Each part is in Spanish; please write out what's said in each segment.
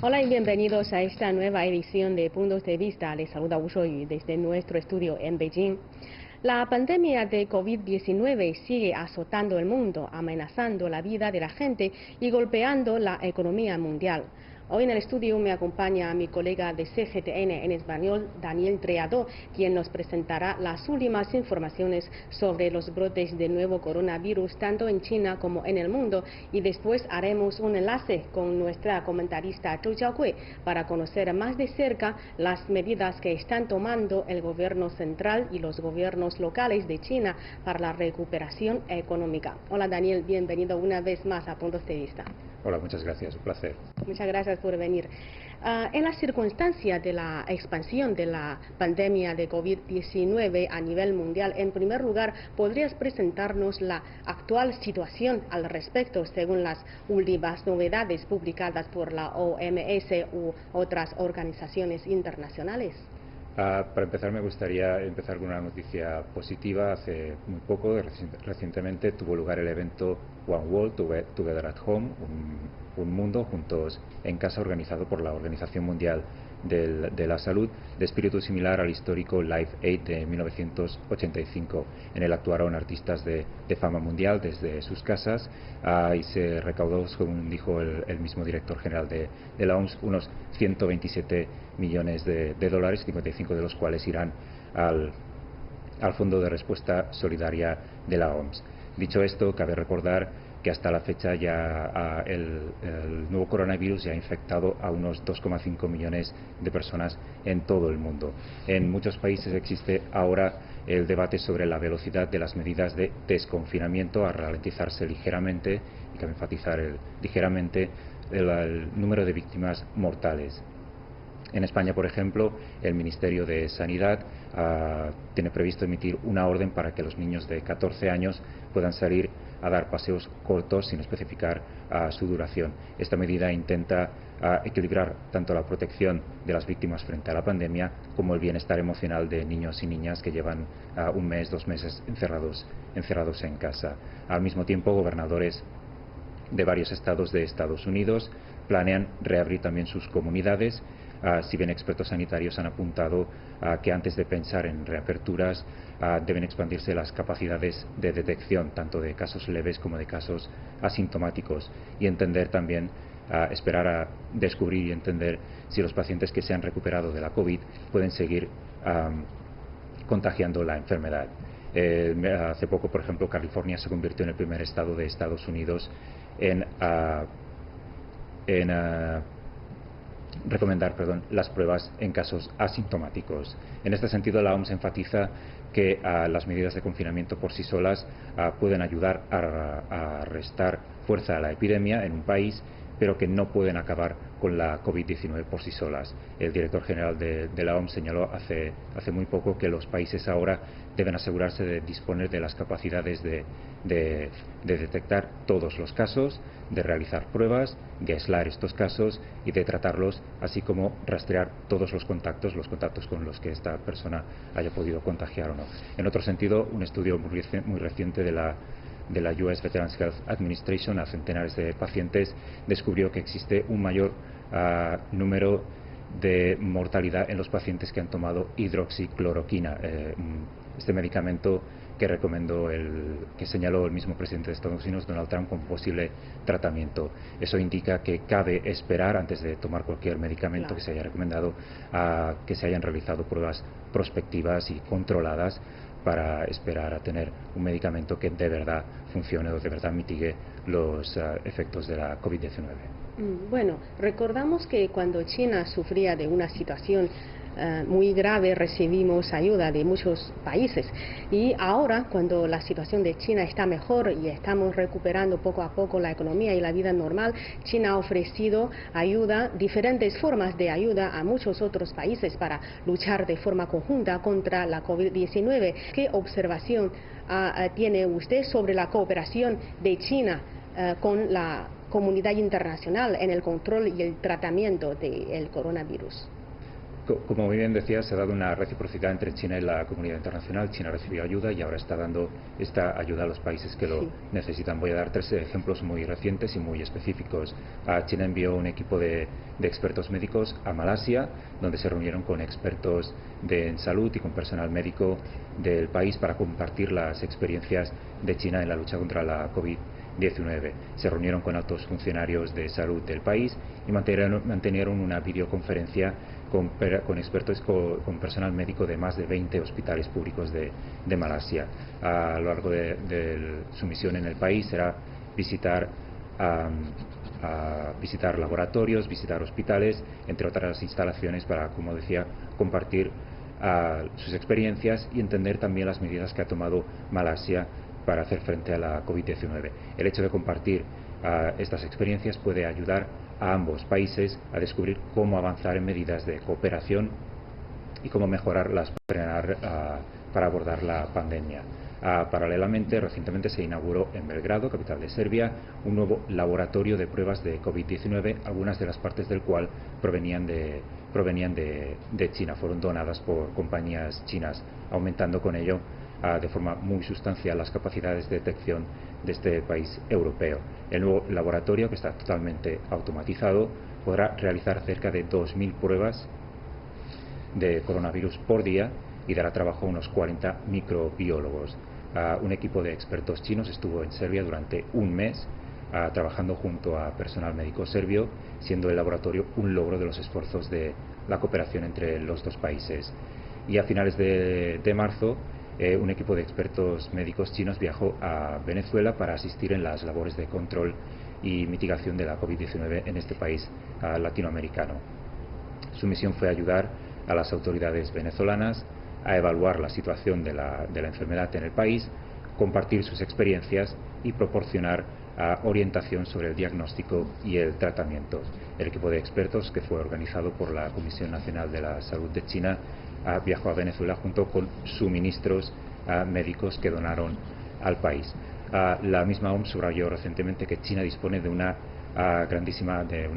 Hola y bienvenidos a esta nueva edición de Puntos de Vista. Les saluda Wu Shuoyu desde nuestro estudio en Beijing. La pandemia de COVID-19 sigue azotando el mundo, amenazando la vida de la gente y golpeando la economía mundial. Hoy en el estudio me acompaña mi colega de CGTN en español, Daniel Triado, quien nos presentará las últimas informaciones sobre los brotes del nuevo coronavirus, tanto en China como en el mundo. Y después haremos un enlace con nuestra comentarista Zhou Jiaokui para conocer más de cerca las medidas que están tomando el gobierno central y los gobiernos locales de China para la recuperación económica. Hola Daniel, bienvenido una vez más a Puntos de Vista. Hola, muchas gracias, un placer. Muchas gracias por venir. En las circunstancias de la expansión de la pandemia de COVID-19 a nivel mundial, en primer lugar, ¿podrías presentarnos la actual situación al respecto según las últimas novedades publicadas por la OMS u otras organizaciones internacionales? Para empezar, me gustaría empezar con una noticia positiva. Hace muy poco, recientemente, tuvo lugar el evento One World Together at Home, un mundo juntos en casa, organizado por la Organización Mundial de la Salud, de espíritu similar al histórico Live Aid de 1985. En él actuaron artistas de fama mundial desde sus casas y se recaudó, según dijo el mismo director general de la OMS, unos 127 millones de dólares, 55 de los cuales irán al Fondo de Respuesta Solidaria de la OMS. Dicho esto, cabe recordar que hasta la fecha ya el nuevo coronavirus ya ha infectado a unos 2,5 millones de personas en todo el mundo. En muchos países existe ahora el debate sobre la velocidad de las medidas de desconfinamiento, a ralentizarse ligeramente, y cabe enfatizar ligeramente, el número de víctimas mortales. En España, por ejemplo, el Ministerio de Sanidad tiene previsto emitir una orden para que los niños de 14 años puedan salir a dar paseos cortos sin especificar su duración. Esta medida intenta equilibrar tanto la protección de las víctimas frente a la pandemia como el bienestar emocional de niños y niñas que llevan un mes, 2 meses encerrados en casa. Al mismo tiempo, gobernadores de varios estados de Estados Unidos planean reabrir también sus comunidades. Si bien expertos sanitarios han apuntado que antes de pensar en reaperturas deben expandirse las capacidades de detección tanto de casos leves como de casos asintomáticos, y entender también, esperar a descubrir y entender si los pacientes que se han recuperado de la COVID pueden seguir contagiando la enfermedad. Hace poco, por ejemplo, California se convirtió en el primer estado de Estados Unidos en recomendar las pruebas en casos asintomáticos. En este sentido, la OMS enfatiza que las medidas de confinamiento por sí solas pueden ayudar a restar fuerza a la epidemia en un país, pero que no pueden acabar con la COVID-19 por sí solas. El director general de la OMS señaló hace muy poco que los países ahora deben asegurarse de disponer de las capacidades de detectar todos los casos, de realizar pruebas, de aislar estos casos y de tratarlos, así como rastrear todos los contactos con los que esta persona haya podido contagiar o no. En otro sentido, un estudio muy reciente de la US Veterans Health Administration a centenares de pacientes descubrió que existe un mayor número de mortalidad en los pacientes que han tomado hidroxicloroquina, este medicamento que señaló el mismo presidente de Estados Unidos, Donald Trump, como posible tratamiento. Eso indica que cabe esperar, antes de tomar cualquier medicamento que se haya recomendado, que se hayan realizado pruebas prospectivas y controladas para esperar a tener un medicamento que de verdad funcione o de verdad mitigue los efectos de la COVID-19. Bueno, recordamos que cuando China sufría de una situación muy grave, recibimos ayuda de muchos países, y ahora, cuando la situación de China está mejor y estamos recuperando poco a poco la economía y la vida normal, China ha ofrecido ayuda, diferentes formas de ayuda a muchos otros países para luchar de forma conjunta contra la COVID-19. ¿Qué observación tiene usted sobre la cooperación de China con la comunidad internacional en el control y el tratamiento del coronavirus? Como muy bien decía, se ha dado una reciprocidad entre China y la comunidad internacional. China recibió ayuda y ahora está dando esta ayuda a los países que lo necesitan. Voy a dar 3 ejemplos muy recientes y muy específicos. China envió un equipo de expertos médicos a Malasia, donde se reunieron con expertos en salud y con personal médico del país para compartir las experiencias de China en la lucha contra la COVID-19. Se reunieron con altos funcionarios de salud del país y mantenieron una videoconferencia con expertos, con personal médico de más de 20 hospitales públicos de Malasia. A lo largo de su misión en el país será visitar laboratorios, visitar hospitales, entre otras instalaciones, para, como decía, compartir sus experiencias y entender también las medidas que ha tomado Malasia para hacer frente a la COVID-19. El hecho de compartir estas experiencias puede ayudar a ambos países a descubrir cómo avanzar en medidas de cooperación y cómo mejorarlas para abordar la pandemia. Paralelamente, recientemente se inauguró en Belgrado, capital de Serbia, un nuevo laboratorio de pruebas de COVID-19, algunas de las partes del cual provenían de China, fueron donadas por compañías chinas, aumentando con ello de forma muy sustancial las capacidades de detección de este país europeo. El nuevo laboratorio, que está totalmente automatizado, podrá realizar cerca de 2.000 pruebas de coronavirus por día y dará trabajo a unos 40 microbiólogos. Un equipo de expertos chinos estuvo en Serbia durante un mes trabajando junto a personal médico serbio, siendo el laboratorio un logro de los esfuerzos de la cooperación entre los dos países. Y a finales de marzo, un equipo de expertos médicos chinos viajó a Venezuela para asistir en las labores de control y mitigación de la COVID-19 en este país latinoamericano. Su misión fue ayudar a las autoridades venezolanas a evaluar la situación de la enfermedad en el país, compartir sus experiencias y proporcionar orientación sobre el diagnóstico y el tratamiento. El equipo de expertos, que fue organizado por la Comisión Nacional de la Salud de China, viajó a Venezuela junto con suministros médicos que donaron al país. La misma OMS subrayó recientemente que China dispone de una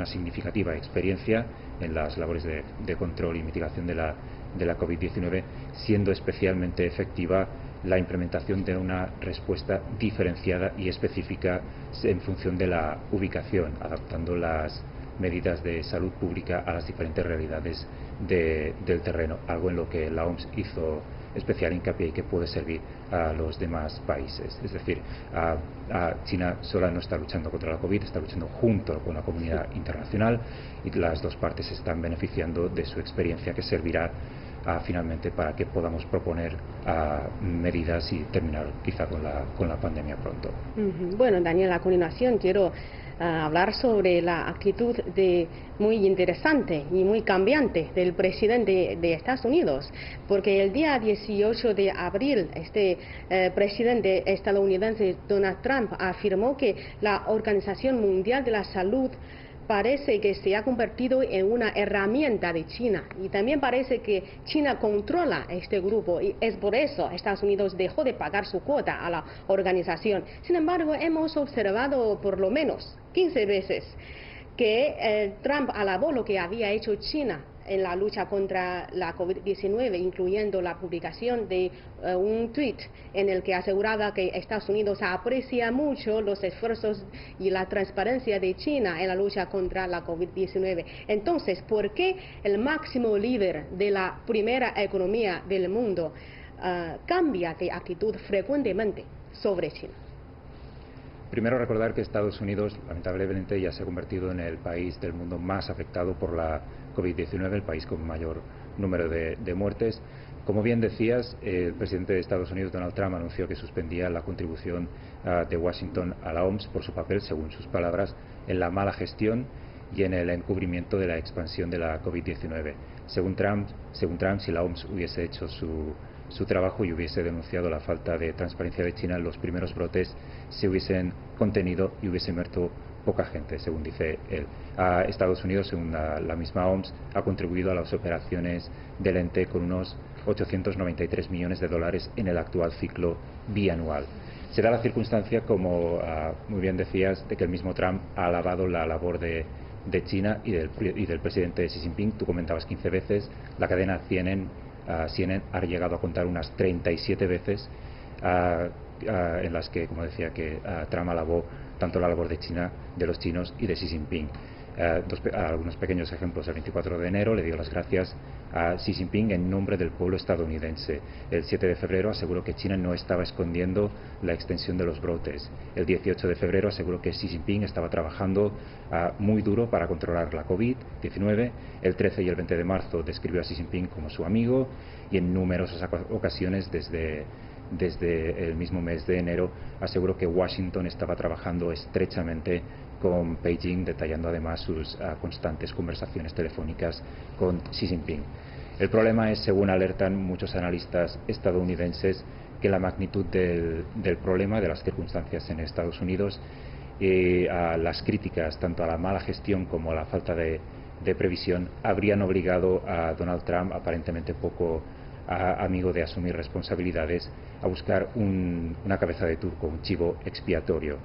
significativa experiencia en las labores de control y mitigación de la COVID-19, siendo especialmente efectiva la implementación de una respuesta diferenciada y específica en función de la ubicación, adaptando las medidas de salud pública a las diferentes realidades del terreno, algo en lo que la OMS hizo especial hincapié y que puede servir a los demás países. Es decir, China sola no está luchando contra la COVID, está luchando junto con la comunidad internacional, y las dos partes están beneficiando de su experiencia, que servirá finalmente para que podamos proponer medidas y terminar quizá con la pandemia pronto. Bueno, Daniel, a continuación quiero hablar sobre la actitud muy interesante y muy cambiante del presidente de Estados Unidos, porque el día 18 de abril este presidente estadounidense Donald Trump afirmó que la Organización Mundial de la Salud parece que se ha convertido en una herramienta de China, y también parece que China controla este grupo, y es por eso Estados Unidos dejó de pagar su cuota a la organización. Sin embargo, hemos observado por lo menos 15 veces que Trump alabó lo que había hecho China en la lucha contra la COVID-19, incluyendo la publicación de un tweet en el que aseguraba que Estados Unidos aprecia mucho los esfuerzos y la transparencia de China en la lucha contra la COVID-19. Entonces, ¿por qué el máximo líder de la primera economía del mundo cambia de actitud frecuentemente sobre China? Primero, recordar que Estados Unidos lamentablemente ya se ha convertido en el país del mundo más afectado por la COVID-19, el país con mayor número de muertes. Como bien decías, el presidente de Estados Unidos, Donald Trump, anunció que suspendía la contribución de Washington a la OMS por su papel, según sus palabras, en la mala gestión y en el encubrimiento de la expansión de la COVID-19. Según Trump, si la OMS hubiese hecho su trabajo y hubiese denunciado la falta de transparencia de China, los primeros brotes se hubiesen contenido y hubiese muerto poca gente, según dice él. Estados Unidos, según la misma OMS, ha contribuido a las operaciones del ente con unos 893 millones de dólares en el actual ciclo bianual. Se da la circunstancia, como muy bien decías, de que el mismo Trump ha alabado la labor de de China y del presidente Xi Jinping. Tú comentabas 15 veces, la cadena CNN ha llegado a contar unas 37 veces en las que, como decía, que Trump alabó tanto la labor de China, de los chinos y de Xi Jinping. Algunos pequeños ejemplos. El 24 de enero le dio las gracias a Xi Jinping en nombre del pueblo estadounidense. El 7 de febrero aseguró que China no estaba escondiendo la extensión de los brotes. El 18 de febrero aseguró que Xi Jinping estaba trabajando muy duro para controlar la COVID-19. El 13 y el 20 de marzo describió a Xi Jinping como su amigo, y en numerosas ocasiones desde el mismo mes de enero aseguró que Washington estaba trabajando estrechamente con Beijing, detallando además sus constantes conversaciones telefónicas con Xi Jinping. El problema es, según alertan muchos analistas estadounidenses, que la magnitud del problema, de las circunstancias en Estados Unidos, y las críticas tanto a la mala gestión como a la falta de previsión habrían obligado a Donald Trump, aparentemente poco amigo de asumir responsabilidades, a buscar una cabeza de turco, un chivo expiatorio.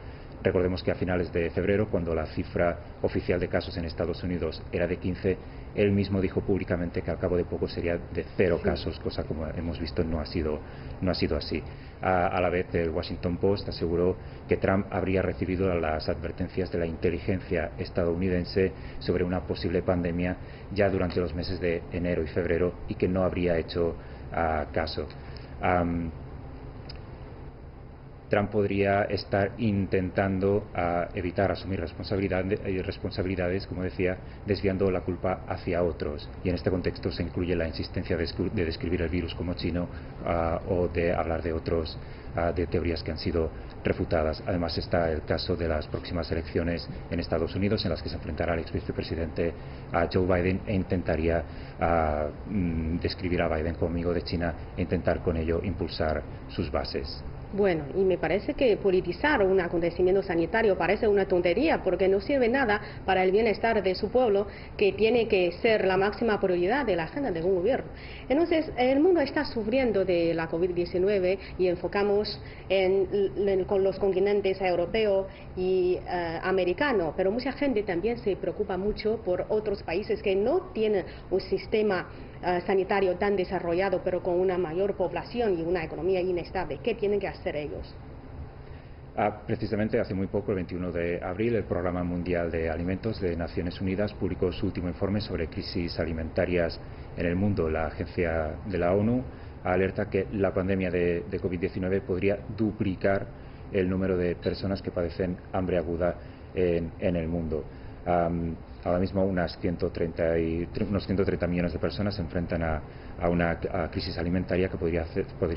Recordemos que a finales de febrero, cuando la cifra oficial de casos en Estados Unidos era de 15, él mismo dijo públicamente que al cabo de poco sería de 0 casos, cosa como hemos visto no ha sido así. A la vez, el Washington Post aseguró que Trump habría recibido las advertencias de la inteligencia estadounidense sobre una posible pandemia ya durante los meses de enero y febrero, y que no habría hecho caso. Trump podría estar intentando evitar asumir responsabilidades, como decía, desviando la culpa hacia otros, y en este contexto se incluye la insistencia de describir el virus como chino o de hablar de de teorías que han sido refutadas. Además está el caso de las próximas elecciones en Estados Unidos, en las que se enfrentará el ex vicepresidente Joe Biden, e intentaría describir a Biden como amigo de China e intentar con ello impulsar sus bases. Bueno, y me parece que politizar un acontecimiento sanitario parece una tontería, porque no sirve nada para el bienestar de su pueblo, que tiene que ser la máxima prioridad de la agenda de un gobierno. Entonces, el mundo está sufriendo de la COVID-19 y enfocamos con los continentes europeo y americano, pero mucha gente también se preocupa mucho por otros países que no tienen un sistema sanitario tan desarrollado, pero con una mayor población y una economía inestable. ¿Qué tienen que hacer ellos? Precisamente hace muy poco, el 21 de abril, el Programa Mundial de Alimentos de Naciones Unidas publicó su último informe sobre crisis alimentarias en el mundo. La agencia de la ONU alerta que la pandemia de COVID-19 podría duplicar el número de personas que padecen hambre aguda en el mundo. Ahora mismo unos 130 millones de personas se enfrentan a una crisis alimentaria que podría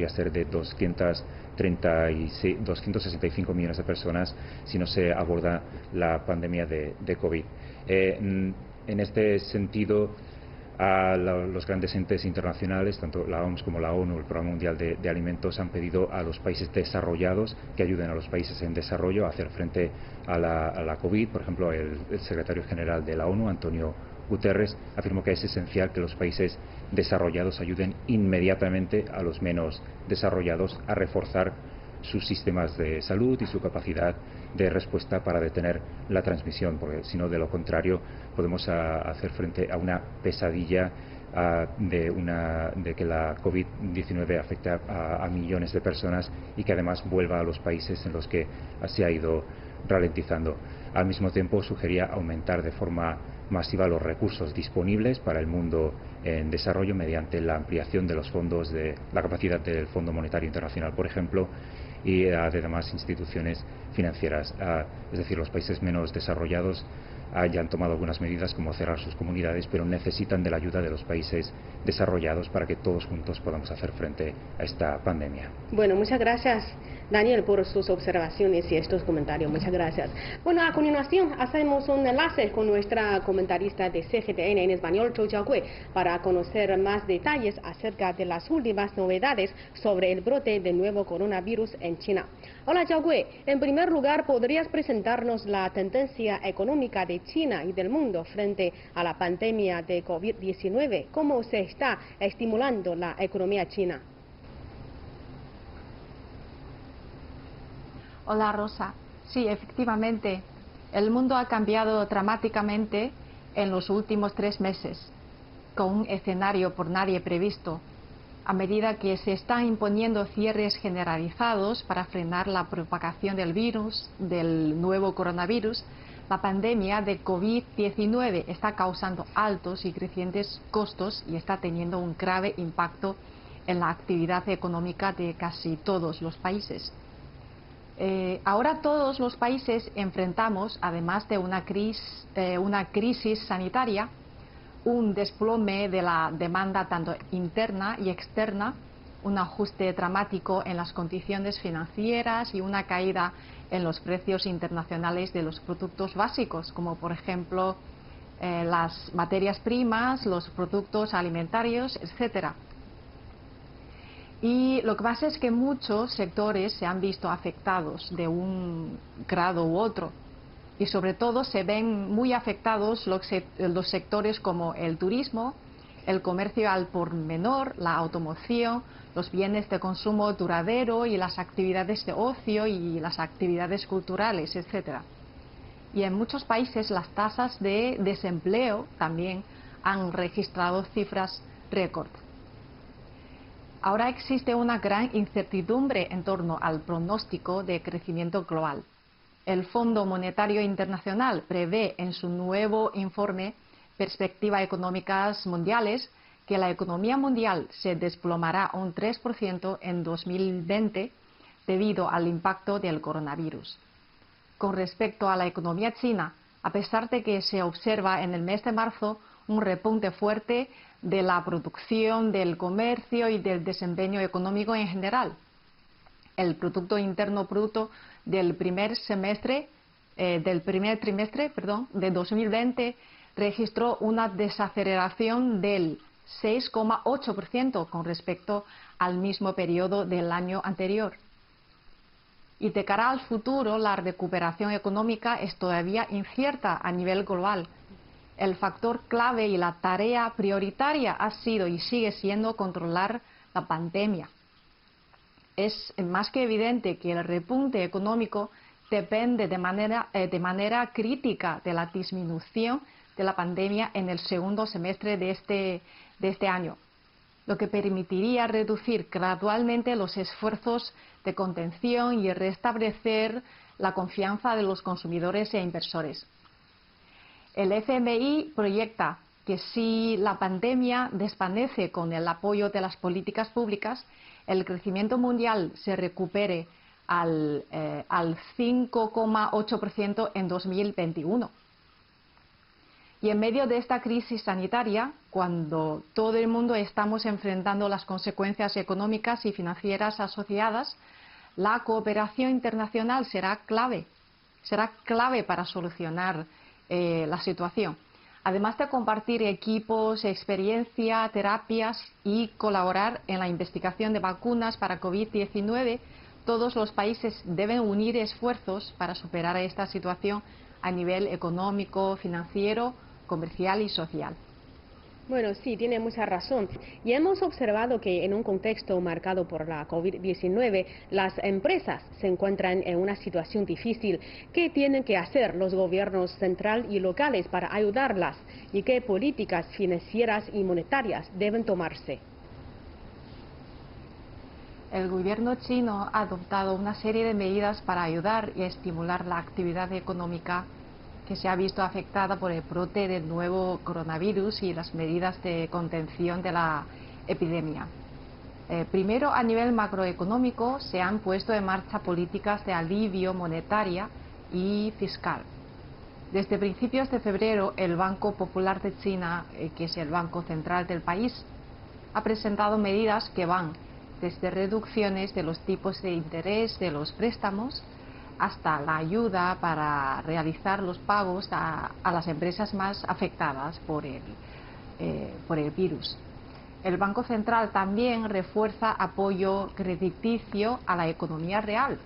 ser de 265 millones de personas si no se aborda la pandemia de COVID. En este sentido, los grandes entes internacionales, tanto la OMS como la ONU, el Programa Mundial de Alimentos, han pedido a los países desarrollados que ayuden a los países en desarrollo a hacer frente a la COVID. Por ejemplo, el secretario general de la ONU, Antonio Guterres, afirmó que es esencial que los países desarrollados ayuden inmediatamente a los menos desarrollados a reforzar sus sistemas de salud y su capacidad de respuesta para detener la transmisión, porque si no, de lo contrario, podemos hacer frente a una pesadilla de que la COVID-19 afecta a millones de personas y que además vuelva a los países en los que se ha ido ralentizando. Al mismo tiempo, sugería aumentar de forma masiva los recursos disponibles para el mundo en desarrollo mediante la ampliación de los fondos, de la capacidad del Fondo Monetario Internacional, por ejemplo, y de demás instituciones financieras. Es decir, los países menos desarrollados ya han tomado algunas medidas, como cerrar sus comunidades, pero necesitan de la ayuda de los países desarrollados para que todos juntos podamos hacer frente a esta pandemia. Bueno, muchas gracias, Daniel, por sus observaciones y estos comentarios. Muchas gracias. Bueno, a continuación hacemos un enlace con nuestra comentarista de CGTN en español, Zhou Jiaogui, para conocer más detalles acerca de las últimas novedades sobre el brote del nuevo coronavirus en China. Hola, Jiaogui. En primer lugar, ¿podrías presentarnos la tendencia económica de China y del mundo frente a la pandemia de COVID-19? ¿Cómo se está estimulando la economía china? Hola, Rosa. Sí, efectivamente, El mundo ha cambiado dramáticamente en los últimos 3 meses, con un escenario por nadie previsto, a medida que se están imponiendo cierres generalizados para frenar la propagación del virus, del nuevo coronavirus. La pandemia de COVID-19 está causando altos y crecientes costos y está teniendo un grave impacto en la actividad económica de casi todos los países. Ahora todos los países enfrentamos, además de una crisis sanitaria, un desplome de la demanda tanto interna y externa, un ajuste dramático en las condiciones financieras y una caída en los precios internacionales de los productos básicos, como por ejemplo las materias primas, los productos alimentarios, etc. Y lo que pasa es que muchos sectores se han visto afectados de un grado u otro. Y sobre todo se ven muy afectados los sectores como el turismo, el comercio al por menor, la automoción, los bienes de consumo duradero y las actividades de ocio y las actividades culturales, etc. Y en muchos países las tasas de desempleo también han registrado cifras récord. Ahora existe una gran incertidumbre en torno al pronóstico de crecimiento global. El Fondo Monetario Internacional prevé en su nuevo informe Perspectivas Económicas Mundiales que la economía mundial se desplomará un 3% en 2020 debido al impacto del coronavirus. Con respecto a la economía china, a pesar de que se observa en el mes de marzo un repunte fuerte de la producción, del comercio y del desempeño económico en general, el Producto Interno Bruto del primer trimestre de 2020 registró una desaceleración del 6,8% con respecto al mismo periodo del año anterior. Y de cara al futuro, la recuperación económica es todavía incierta a nivel global. El factor clave y la tarea prioritaria ha sido y sigue siendo controlar la pandemia. Es más que evidente que el repunte económico depende de manera crítica de la disminución de la pandemia en el segundo semestre de este año, lo que permitiría reducir gradualmente los esfuerzos de contención y restablecer la confianza de los consumidores e inversores. El FMI proyecta que si la pandemia desvanece con el apoyo de las políticas públicas, el crecimiento mundial se recupere al 5,8% en 2021. Y en medio de esta crisis sanitaria, cuando todo el mundo estamos enfrentando las consecuencias económicas y financieras asociadas, la cooperación internacional será clave para solucionar la situación. Además de compartir equipos, experiencia, terapias y colaborar en la investigación de vacunas para COVID-19, todos los países deben unir esfuerzos para superar esta situación a nivel económico, financiero, comercial y social. Bueno, sí, tiene mucha razón. Y hemos observado que en un contexto marcado por la COVID-19, las empresas se encuentran en una situación difícil. ¿Qué tienen que hacer los gobiernos centrales y locales para ayudarlas? ¿Y qué políticas financieras y monetarias deben tomarse? El gobierno chino ha adoptado una serie de medidas para ayudar y estimular la actividad económica que se ha visto afectada por el brote del nuevo coronavirus y las medidas de contención de la epidemia. Primero, a nivel macroeconómico, se han puesto en marcha políticas de alivio monetaria y fiscal. Desde principios de febrero, el Banco Popular de China, que es el banco central del país, ha presentado medidas que van desde reducciones de los tipos de interés de los préstamos hasta la ayuda para realizar los pagos a las empresas más afectadas por el virus. El Banco Central también refuerza apoyo crediticio a la economía real,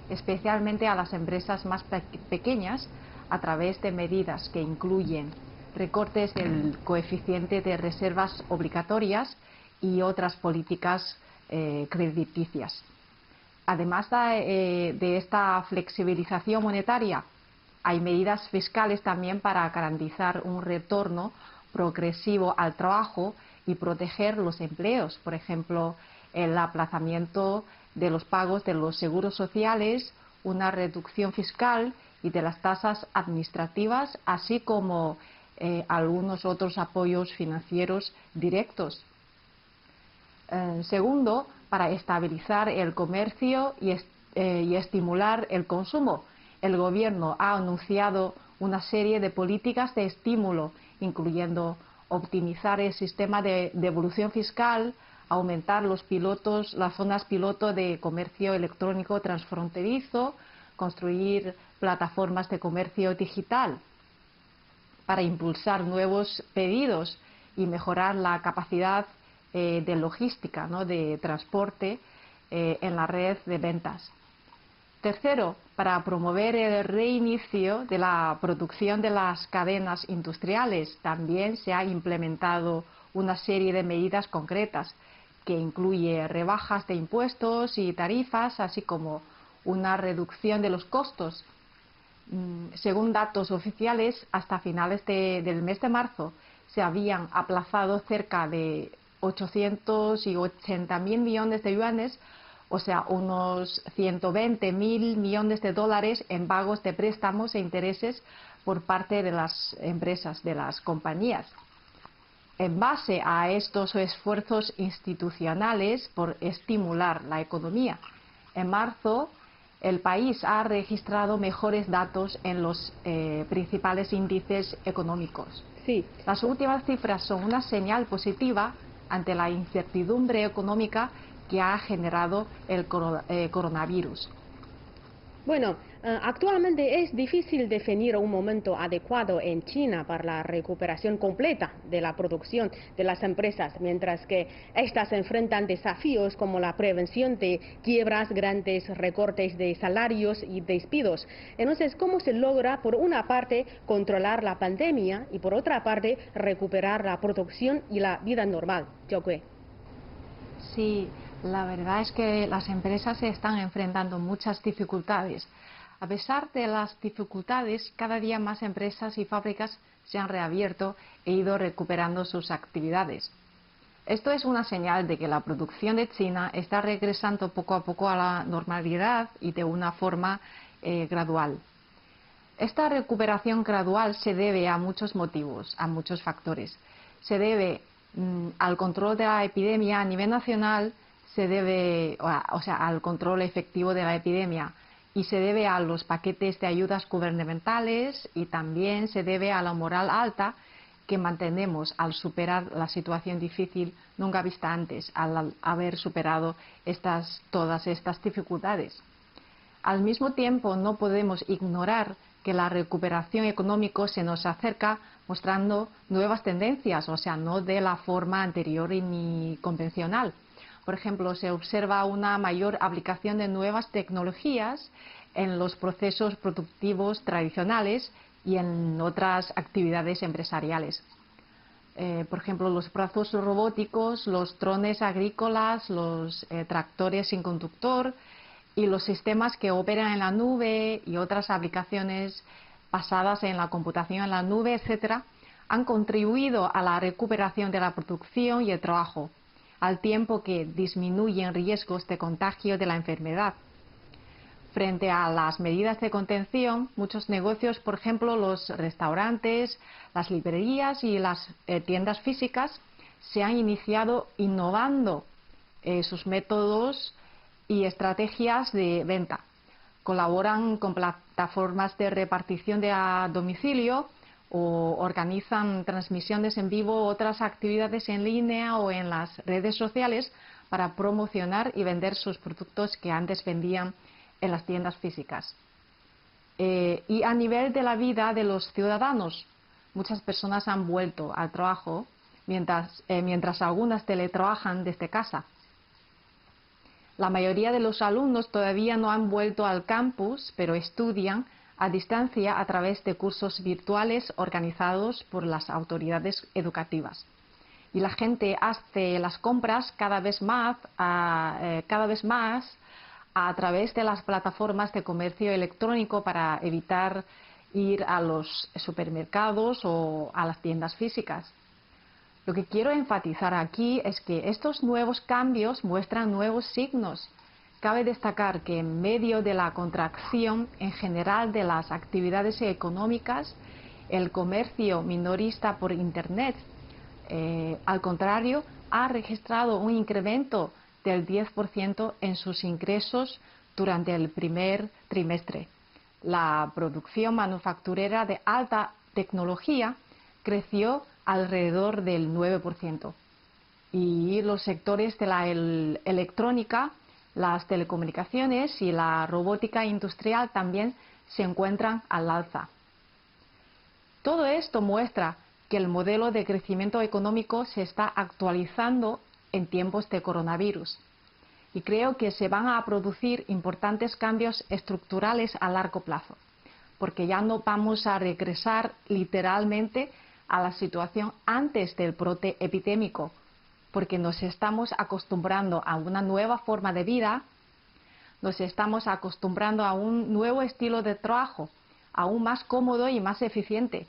especialmente a las empresas más pequeñas, a través de medidas que incluyen recortes del coeficiente de reservas obligatorias y otras políticas crediticias. Además de esta flexibilización monetaria, Hay medidas fiscales también para garantizar un retorno progresivo al trabajo y proteger los empleos. Por ejemplo, el aplazamiento de los pagos de los seguros sociales, una reducción fiscal y de las tasas administrativas, así como algunos otros apoyos financieros directos. Segundo, para estabilizar el comercio y estimular el consumo, el Gobierno ha anunciado una serie de políticas de estímulo, incluyendo optimizar el sistema de devolución fiscal, aumentar las zonas piloto de comercio electrónico transfronterizo, construir plataformas de comercio digital para impulsar nuevos pedidos y mejorar la capacidad de logística, ¿no?, de transporte en la red de ventas. Tercero, para promover el reinicio de la producción de las cadenas industriales, también se ha implementado una serie de medidas concretas que incluye rebajas de impuestos y tarifas, así como una reducción de los costos. Según datos oficiales, hasta finales del mes de marzo se habían aplazado cerca de 880.000 millones de yuanes, o sea, unos 120.000 millones de dólares en pagos de préstamos e intereses por parte de las empresas, de las compañías. En base a estos esfuerzos institucionales por estimular la economía, en marzo el país ha registrado mejores datos en los principales índices económicos. Sí. Las últimas cifras son una señal positiva ante la incertidumbre económica que ha generado el coronavirus. Bueno, actualmente es difícil definir un momento adecuado en China para la recuperación completa de la producción de las empresas, mientras que éstas enfrentan desafíos como la prevención de quiebras, grandes recortes de salarios y despidos. Entonces, ¿cómo se logra, por una parte, controlar la pandemia y, por otra parte, recuperar la producción y la vida normal? Jiaokui. Sí, la verdad es que las empresas se están enfrentando muchas dificultades. A pesar de las dificultades, cada día más empresas y fábricas se han reabierto e ido recuperando sus actividades. Esto es una señal de que la producción de China está regresando poco a poco a la normalidad y de una forma gradual. Esta recuperación gradual se debe a muchos motivos, a muchos factores. Se debe al control de la epidemia a nivel nacional, se debe al control efectivo de la epidemia, y se debe a los paquetes de ayudas gubernamentales, y también se debe a la moral alta que mantenemos al superar la situación difícil nunca vista antes, al haber superado todas estas dificultades. Al mismo tiempo, no podemos ignorar que la recuperación económica se nos acerca mostrando nuevas tendencias, o sea, no de la forma anterior ni convencional. Por ejemplo, se observa una mayor aplicación de nuevas tecnologías en los procesos productivos tradicionales y en otras actividades empresariales. Por ejemplo, los brazos robóticos, los drones agrícolas, los tractores sin conductor y los sistemas que operan en la nube y otras aplicaciones basadas en la computación en la nube, etcétera, han contribuido a la recuperación de la producción y el trabajo, al tiempo que disminuyen riesgos de contagio de la enfermedad. Frente a las medidas de contención, muchos negocios, por ejemplo los restaurantes, las librerías y las tiendas físicas, se han iniciado innovando sus métodos y estrategias de venta. Colaboran con plataformas de repartición a domicilio o organizan transmisiones en vivo o otras actividades en línea o en las redes sociales para promocionar y vender sus productos que antes vendían en las tiendas físicas. Y a nivel de la vida de los ciudadanos, muchas personas han vuelto al trabajo mientras algunas teletrabajan desde casa. La mayoría de los alumnos todavía no han vuelto al campus, pero estudian a distancia a través de cursos virtuales organizados por las autoridades educativas. Y la gente hace las compras cada vez más a través de las plataformas de comercio electrónico para evitar ir a los supermercados o a las tiendas físicas. Lo que quiero enfatizar aquí es que estos nuevos cambios muestran nuevos signos. Cabe destacar que en medio de la contracción en general de las actividades económicas, el comercio minorista por Internet, al contrario, ha registrado un incremento del 10% en sus ingresos durante el primer trimestre. La producción manufacturera de alta tecnología creció alrededor del 9%. Y los sectores de la electrónica, las telecomunicaciones y la robótica industrial también se encuentran al alza. Todo esto muestra que el modelo de crecimiento económico se está actualizando en tiempos de coronavirus. Y creo que se van a producir importantes cambios estructurales a largo plazo, porque ya no vamos a regresar literalmente a la situación antes del brote epidémico, porque nos estamos acostumbrando a una nueva forma de vida, nos estamos acostumbrando a un nuevo estilo de trabajo, aún más cómodo y más eficiente.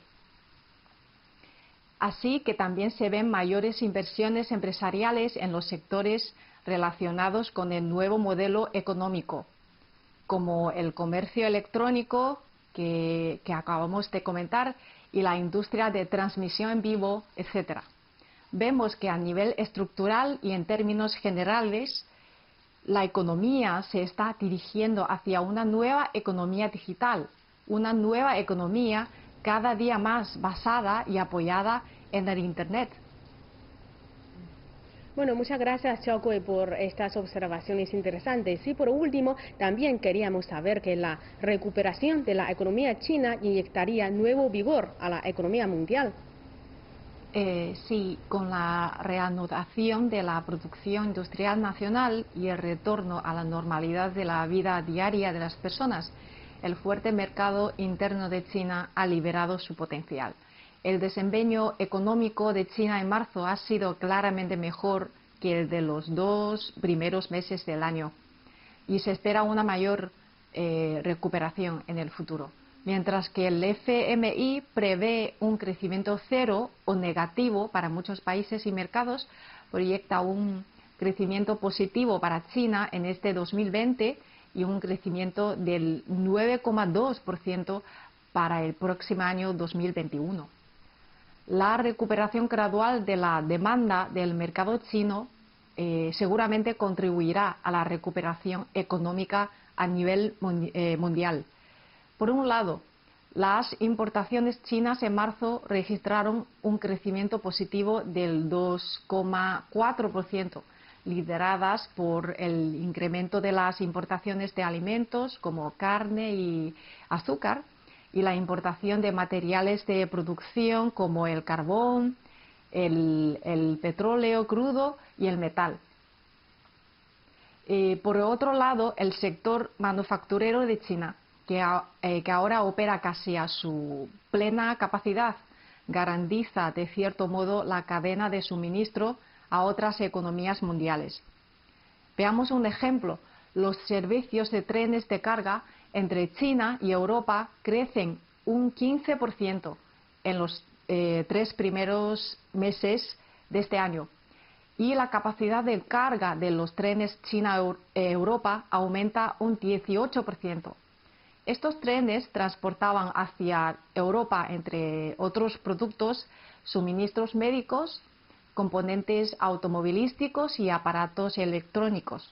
Así que también se ven mayores inversiones empresariales en los sectores relacionados con el nuevo modelo económico, como el comercio electrónico que acabamos de comentar y la industria de transmisión en vivo, etc. Vemos que a nivel estructural y en términos generales, la economía se está dirigiendo hacia una nueva economía digital, una nueva economía cada día más basada y apoyada en el Internet. Bueno, muchas gracias, Xiaokui, por estas observaciones interesantes. Y por último, también queríamos saber que la recuperación de la economía china inyectaría nuevo vigor a la economía mundial. Sí, con la reanudación de la producción industrial nacional y el retorno a la normalidad de la vida diaria de las personas, el fuerte mercado interno de China ha liberado su potencial. El desempeño económico de China en marzo ha sido claramente mejor que el de los 2 primeros meses del año y se espera una mayor recuperación en el futuro. Mientras que el FMI prevé un crecimiento cero o negativo para muchos países y mercados, proyecta un crecimiento positivo para China en este 2020 y un crecimiento del 9,2% para el próximo año 2021. La recuperación gradual de la demanda del mercado chino seguramente contribuirá a la recuperación económica a nivel mundial. Por un lado, las importaciones chinas en marzo registraron un crecimiento positivo del 2,4%, lideradas por el incremento de las importaciones de alimentos como carne y azúcar y la importación de materiales de producción como el carbón, el petróleo crudo y el metal. Por otro lado, el sector manufacturero de China, que ahora opera casi a su plena capacidad, garantiza de cierto modo la cadena de suministro a otras economías mundiales. Veamos un ejemplo. Los servicios de trenes de carga entre China y Europa crecen un 15% en los 3 primeros meses de este año y la capacidad de carga de los trenes China-Europa aumenta un 18%. Estos trenes transportaban hacia Europa, entre otros productos, suministros médicos, componentes automovilísticos y aparatos electrónicos.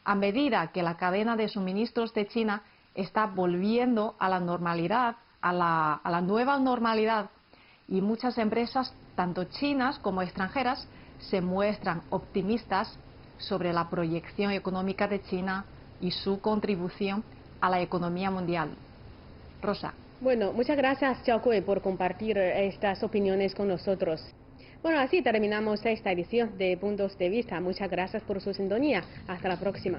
A medida que la cadena de suministros de China está volviendo a la normalidad, a la nueva normalidad, y muchas empresas, tanto chinas como extranjeras, se muestran optimistas sobre la proyección económica de China y su contribución a la economía mundial. Rosa. Bueno, muchas gracias, Xiaokui, por compartir estas opiniones con nosotros. Bueno, así terminamos esta edición de Puntos de Vista. Muchas gracias por su sintonía. Hasta la próxima.